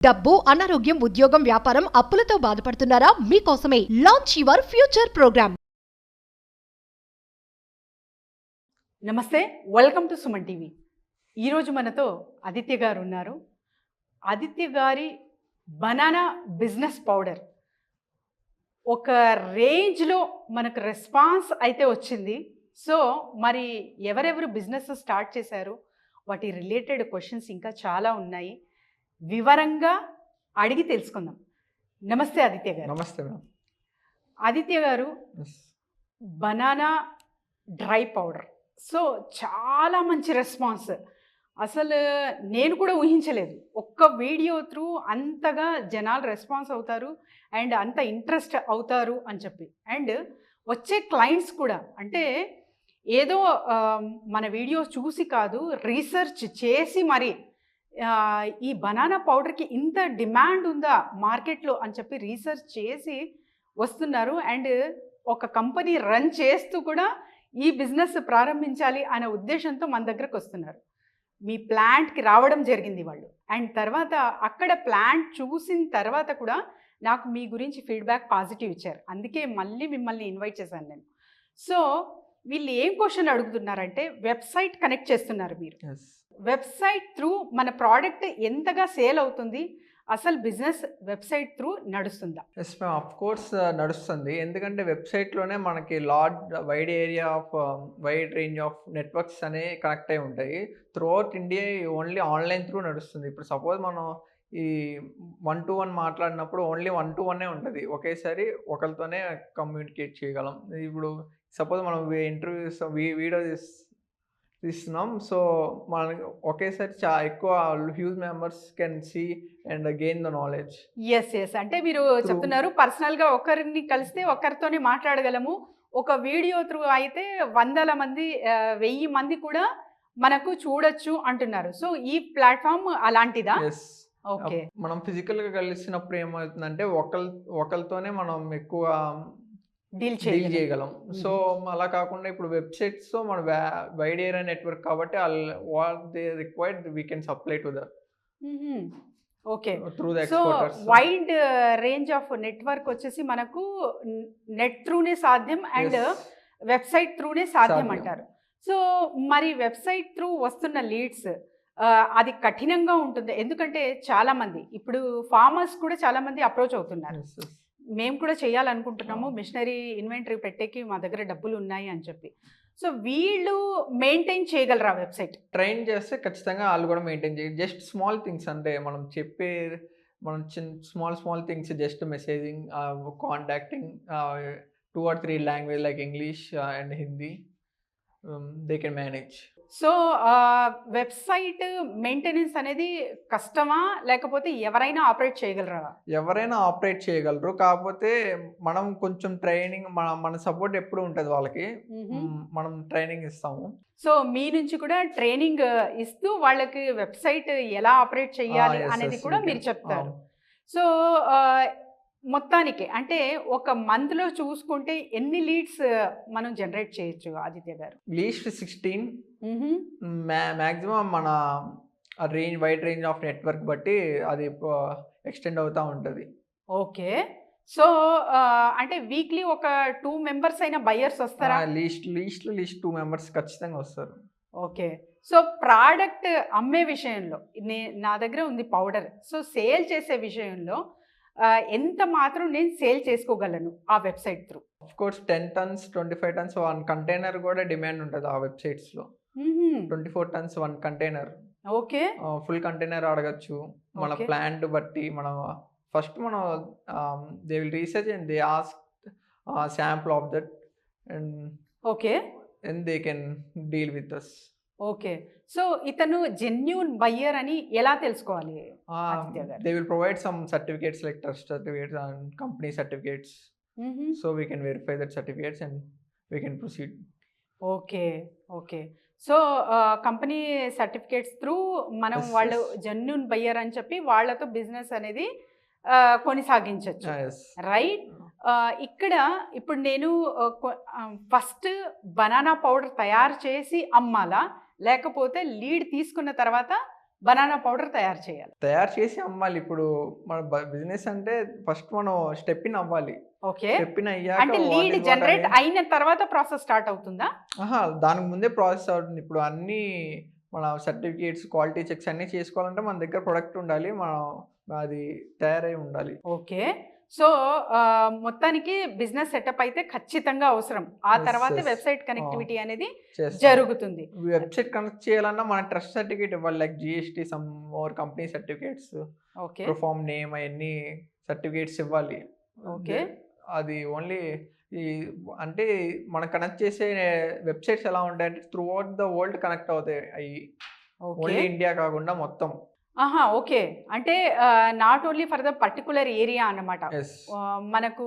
డబ్బు, అనారోగ్యం, ఉద్యోగం, వ్యాపారం, అప్పులతో బాధపడుతున్నారా? మీకోసమే లాంచ్ యువర్ ఫ్యూచర్ ప్రోగ్రామ్. నమస్తే, వెల్కమ్ టు సుమన్ టీవీ. ఈరోజు మనతో ఆదిత్య గారు ఉన్నారు. ఆదిత్య గారి బనానా బిజినెస్ పౌడర్ ఒక రేంజ్లో మనకు రెస్పాన్స్ అయితే వచ్చింది. సో మరి ఎవరెవరు బిజినెస్ స్టార్ట్ చేశారు, వాటి రిలేటెడ్ క్వశ్చన్స్ ఇంకా చాలా ఉన్నాయి. వివరంగా అడిగి తెలుసుకుందాం. నమస్తే ఆదిత్య గారు. నమస్తే మేడం. ఆదిత్య గారు, బనానా డ్రై పౌడర్ సో చాలా మంచి రెస్పాన్స్. అసలు నేను కూడా ఊహించలేదు ఒక్క వీడియో త్రూ అంతగా జనాలు రెస్పాన్స్ అవుతారు అండ్ అంత ఇంట్రెస్ట్ అవుతారు అని చెప్పి. అండ్ వచ్చే క్లయింట్స్ కూడా అంటే ఏదో మన వీడియో చూసి కాదు, రీసెర్చ్ చేసి మరి ఈ బనానా పౌడర్కి ఇంత డిమాండ్ ఉందా మార్కెట్లో అని చెప్పి రీసెర్చ్ చేసి వస్తున్నారు. అండ్ ఒక కంపెనీ రన్ చేస్తూ కూడా ఈ బిజినెస్ ప్రారంభించాలి అనే ఉద్దేశంతో మన దగ్గరకు వస్తున్నారు. మీ ప్లాంట్కి రావడం జరిగింది వాళ్ళు. అండ్ తర్వాత అక్కడ ప్లాంట్ చూసిన తర్వాత కూడా నాకు మీ గురించి ఫీడ్బ్యాక్ పాజిటివ్ ఇచ్చారు. అందుకే మళ్ళీ మిమ్మల్ని ఇన్వైట్ చేశాను నేను. సో వీళ్ళు ఏం క్వశ్చన్ అడుగుతున్నారంటే, వెబ్సైట్ కనెక్ట్ చేస్తున్నారు మీరు. వెబ్సైట్ త్రూ మన ప్రోడక్ట్ ఎంతగా సేల్ అవుతుంది, అసలు బిజినెస్ వెబ్సైట్ త్రూ నడుస్తుందా? ఎస్ మ్యామ్, ఆఫ్ కోర్స్ నడుస్తుంది. ఎందుకంటే వెబ్సైట్లోనే మనకి వైడ్ రేంజ్ ఆఫ్ నెట్వర్క్స్ అనేవి కనెక్ట్ అయి ఉంటాయి. Through out India only online through నడుస్తుంది. ఇప్పుడు సపోజ్ మనం ఈ 1-to-1 మాట్లాడినప్పుడు ఓన్లీ 1-to-1 ఉంటుంది. ఒకేసారి ఒకరితోనే కమ్యూనికేట్ చేయగలం. ఇప్పుడు సపోజ్ మనం ఇంటర్వ్యూస్ వీడియో తీస్తున్నాం. సో మనకి ఒకేసారి ఎక్కువ huge members can see and gain the knowledge. Yes అంటే మీరు చెప్తున్నారు పర్సనల్గా ఒకరిని కలిస్తే ఒకరితోనే మాట్లాడగలము. ఒక వీడియో త్రూ అయితే 100 మంది 1000 మంది కూడా మనకు చూడొచ్చు అంటున్నారు. సో ఈ ప్లాట్ఫామ్ అలాంటిదా? ఓకే. మనం ఫిజికల్గా కలిసినప్పుడు ఏమవుతుందంటే ఒకరితోనే మనం ఎక్కువ డీల్ చేయగలం. సో అలా కాకుండా ఇప్పుడు వెబ్సైట్స్ మన వైడ్ ఏరియా నెట్వర్క్ కాబట్టి what they required we can supply to the okay through the so exporters. Wide range of network వచ్చేసి మనకు నెట్ త్రూనే సాధ్యం అండ్ వెబ్సైట్ త్రూనే సాధ్యం అంటారు. సో మరి వెబ్సైట్ త్రూ వస్తున్న లీడ్స్ అది కఠినంగా ఉంటుంది. ఎందుకంటే చాలా మంది ఇప్పుడు ఫార్మర్స్ కూడా చాలా మంది అప్రోచ్ అవుతున్నారు. మేము కూడా చేయాలనుకుంటున్నాము, మిషనరీ ఇన్వెంటరీ పెట్టేకి మా దగ్గర డబ్బులు ఉన్నాయి అని చెప్పి. సో వీళ్ళు మెయింటైన్ చేయగలరా వెబ్సైట్? ట్రైన్ చేస్తే ఖచ్చితంగా వాళ్ళు కూడా మెయింటైన్ చేయాలి. జస్ట్ స్మాల్ థింగ్స్ అంటే మనం small things, just messaging, contacting 2 or 3 language like English and Hindi they can manage. So website maintenance అనేది కష్టమా, లేకపోతే ఎవరైనా ఆపరేట్ చేయగలరా? ఎవరైనా ఆపరేట్ చేయగలరు. కాకపోతే మనం కొంచెం ట్రైనింగ్, మన సపోర్ట్ ఎప్పుడు ఉంటుంది వాళ్ళకి. మనం ట్రైనింగ్ ఇస్తాము. సో మీ నుంచి కూడా ట్రైనింగ్ ఇస్తూ వాళ్ళకి వెబ్సైట్ ఎలా ఆపరేట్ చేయాలి అనేది కూడా మీరు చెప్తారు. సో మొత్తానికి అంటే ఒక మంత్లో చూసుకుంటే ఎన్ని లీడ్స్ మనం జనరేట్ చేయొచ్చు ఆదిత్య గారు? లీస్ట్ 16. మ్యాక్సిమం మన వైడ్ రేంజ్ ఆఫ్ నెట్వర్క్ బట్టి అది ఎక్స్టెండ్ అవుతూ ఉంటుంది. ఓకే. సో అంటే వీక్లీ ఒక 2 మెంబర్స్ అయినా బయర్స్ వస్తారా? లీస్ట్ 2 మెంబర్స్ ఖచ్చితంగా వస్తారు. ఓకే. సో ప్రోడక్ట్ అమ్మే విషయంలో నా దగ్గర ఉంది పౌడర్. సో సేల్ చేసే విషయంలో ఎంత మాత్రం నేను సేల్ చేసుకోగలను ఆ website through? Of course 10 tons 25 tons 1 container కూడా డిమాండ్ ఉంటుంది ఆ వెబ్సైట్స్లో. 24 tons 1 container. Okay. Full container అడగచ్చు. మన ప్లాంట్ బట్టి మనం first they will research and they ask sample of that and okay and they can deal with us. Okay. So ఇతను genuine buyer అని ఎలా తెలుసుకోవాలి? They will provide some certificates like trust certificates and company certificates. So we can verify that certificates and we can proceed. Okay. So company certificates through మనం వాళ్ళు genuine buyer అని చెప్పి వాళ్ళతో business అనేది కొనసాగించవచ్చు, రైట్? ఇక్కడ ఇప్పుడు నేను ఫస్ట్ బనానా పౌడర్ తయారు చేసి అమ్మాలా, లేకపోతే లీడ్ తీసుకున్న తర్వాత బనానా పౌడర్ తయారు చేయాలి. తయారు చేసి అమ్మాలి. ఇప్పుడు మన బిజినెస్ అంటే ఫస్ట్ మనం స్టెప్ ఇన్ అవ్వాలి. ఓకే, స్టెప్ ఇన్ అయ్యాక అంటే what lead is what generate అనేది- అయిన తర్వాత ప్రాసెస్ స్టార్ట్ అవుతుందా? దానికి ముందే ప్రాసెస్ అవుతుంది. ఇప్పుడు అన్ని మన సర్టిఫికేట్స్, క్వాలిటీ చెక్స్ అన్ని చేసుకోవాలంటే మన దగ్గర ప్రొడక్ట్ ఉండాలి, మనం అది తయారై ఉండాలి. ఓకే, సో మొత్తానికి బిజినెస్ సెటప్ అయితే ఖచ్చితంగా అవసరం. ఆ Yes, తర్వాత yes. వెబ్సైట్ కనెక్టివిటీ అనేది చేస్తాం. జరుగుతుంది. వెబ్సైట్ కనెక్ట్ చేయాలన్నా మన ట్రస్ట్ సర్టిఫికేట్ ఇవ్వాలి, like GST, some more company certificates, okay perform name, అవన్నీ సర్టిఫికేట్స్ ఇవ్వాలి. ఓకే. అది ఓన్లీ ఈ అంటే మనం కనెక్ట్ చేసే వెబ్సైట్స్ ఎలా ఉంటాయంటే through out the world connect అవుతాయి అవి, ఓకే, ఓన్లీ ఇండియా కాకుండా మొత్తం. ఆహా, ఓకే. అంటే not only for the particular area అన్నమాట. ఎస్, మనకు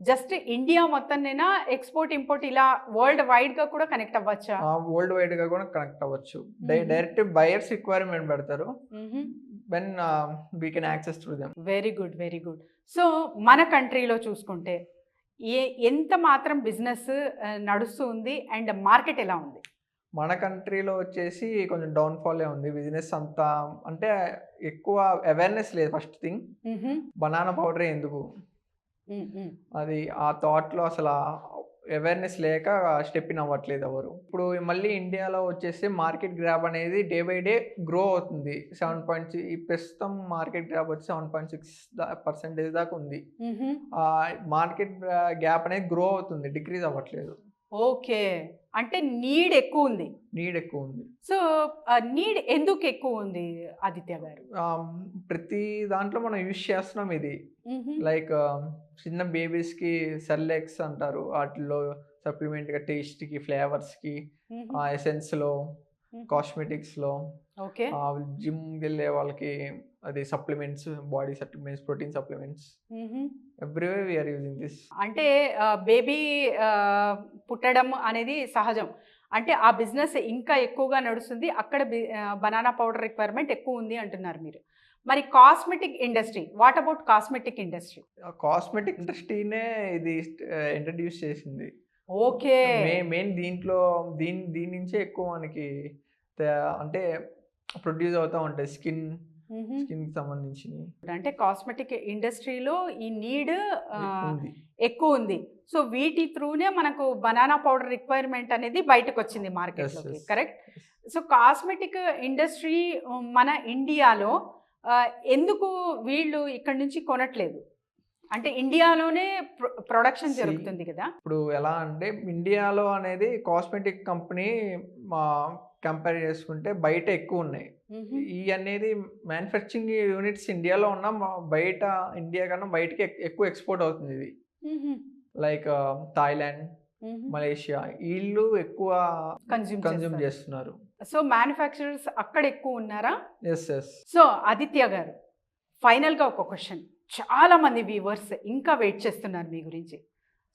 జస్ట్ ఇండియా మొత్తంనేనా ఎక్స్పోర్ట్ ఇంపోర్ట్ ఇలా వరల్డ్ వైడ్ గా కూడా కనెక్ట్ అవ్వచ్చా? వరల్డ్ వైడ్ గా కూడా కనెక్ట్ అవ్వచ్చు. Mhm. డైరెక్ట్ బయర్స్ రిక్వైర్మెంట్ పెడతారు, when we can access to them. Very good, very good. So మన కంట్రీలో చూసుకుంటే ఎంత మాత్రం బిజినెస్ నడుస్తూ ఉంది అండ్ మార్కెట్ ఎలా ఉంది? మన కంట్రీలో వచ్చేసి కొంచెం డౌన్ఫాలే ఉంది బిజినెస్ అంతా. అంటే ఎక్కువ అవేర్నెస్ లేదు ఫస్ట్ థింగ్. బనానా పౌడర్ ఎందుకు అది ఆ థాట్లో అసలు అవేర్నెస్ లేక స్టెప్ ఇన్ అవ్వట్లేదు ఎవరు. ఇప్పుడు మళ్ళీ ఇండియాలో వచ్చేసి మార్కెట్ గ్రాబ్ అనేది డే బై డే గ్రో అవుతుంది. 7.6 ఈ ప్రస్తుతం మార్కెట్ గ్రాబ్ వచ్చి 7.6% దాకా ఉంది. ఆ మార్కెట్ గ్యాప్ అనేది గ్రో అవుతుంది, డిక్రీజ్ అవ్వట్లేదు. ఓకే, అంటే నీడ్ ఎక్కువ ఉంది. నీడ్ ఎక్కువ ఉంది. సో నీడ్ ఎందుకు ఎక్కువ ఉంది ఆదిత్య గారు? ప్రతి దాంట్లో మనం యూజ్ చేస్తున్నాం ఇది. లైక్ చిన్న బేబీస్కి సెర్లాక్స్ అంటారు, వాటిల్లో సప్లిమెంట్గా టేస్ట్కి, ఫ్లేవర్స్కి, ఎసెన్స్లో, కాస్మెటిక్స్లో, ఓకే, జిమ్కి వెళ్ళే వాళ్ళకి అది supplements, body supplements, protein supplements, everywhere we are using this. అంటే బేబీ పుట్టడం అనేది సహజం. అంటే ఆ బిజినెస్ ఇంకా ఎక్కువగా నడుస్తుంది అక్కడ. బనానా పౌడర్ రిక్వైర్మెంట్ ఎక్కువ ఉంది అంటున్నారు మీరు. మరి cosmetic industry, what about cosmetic industry? Cosmetic ఇండస్ట్రీనే ఇది ఇంట్రడ్యూస్ చేసింది. ఓకే, మెయిన్ దీంట్లో దీని నుంచే ఎక్కువ మనకి అంటే ప్రొడ్యూస్ అవుతూ ఉంటాయి స్కిన్ కి సంబంధించినవి. అంటే కాస్మెటిక్ ఇండస్ట్రీలో ఈ నీడ్ ఉంది. ఎక్కువ ఉంది. సో వీటి త్రూనే మనకు బనానా పౌడర్ రిక్వైర్మెంట్ అనేది బయటకు వచ్చింది మార్కెట్లోకి, yes. Correct? So cosmetic industry మన ఇండియాలో ఎందుకు వీళ్ళు ఇక్కడ నుంచి కొనట్లేదు? అంటే ఇండియాలోనే ప్రొడక్షన్ జరుగుతుంది కదా. ఇప్పుడు ఎలా అంటే ఇండియాలో అనేది కాస్మెటిక్ కంపెనీ కంపేర్ చేసుకుంటే బయట ఎక్కువ ఉన్నాయి. ఈ అనేది మ్యానుఫ్యాక్చరింగ్ యూనిట్స్ ఇండియాలో ఉన్న బయట ఇండియా కన్నా బయటకి ఎక్కువ ఎక్స్పోర్ట్ అవుతుంది ఇది. లైక్ థాయిలాండ్, మలేషియా, వీళ్ళు ఎక్కువ కన్జ్యూమ్ చేస్తున్నారు. సో మ్యానుఫ్యాక్చరర్స్ అక్కడ ఎక్కువ ఉన్నారా? Yes yes. సో ఆదిత్య గారు, ఫైనల్గా ఒక క్వశ్చన్. చాలా మంది వ్యూవర్స్ ఇంకా వెయిట్ చేస్తున్నారు మీ గురించి.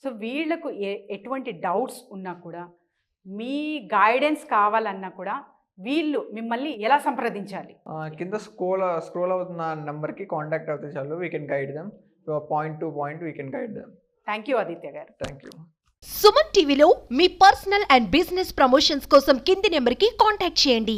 సో వీళ్లకు ఎటువంటి డౌట్స్ ఉన్నా కూడా, మీ గైడెన్స్ కావాలన్నా కూడా వీళ్ళు మిమ్మల్ని ఎలా సంప్రదించాలి? కింద స్క్రోల్ అవుతున్న నెంబర్కి కాంటాక్ట్ అవుతే చాలు, we can guide them point to point, we can guide them. Thank you Aditya garu. Thank you. Suman టీవీలో మీ పర్సనల్ అండ్ బిజినెస్ ప్రమోషన్స్ కోసం కింది నెంబర్కి కాంటాక్ట్ చేయండి.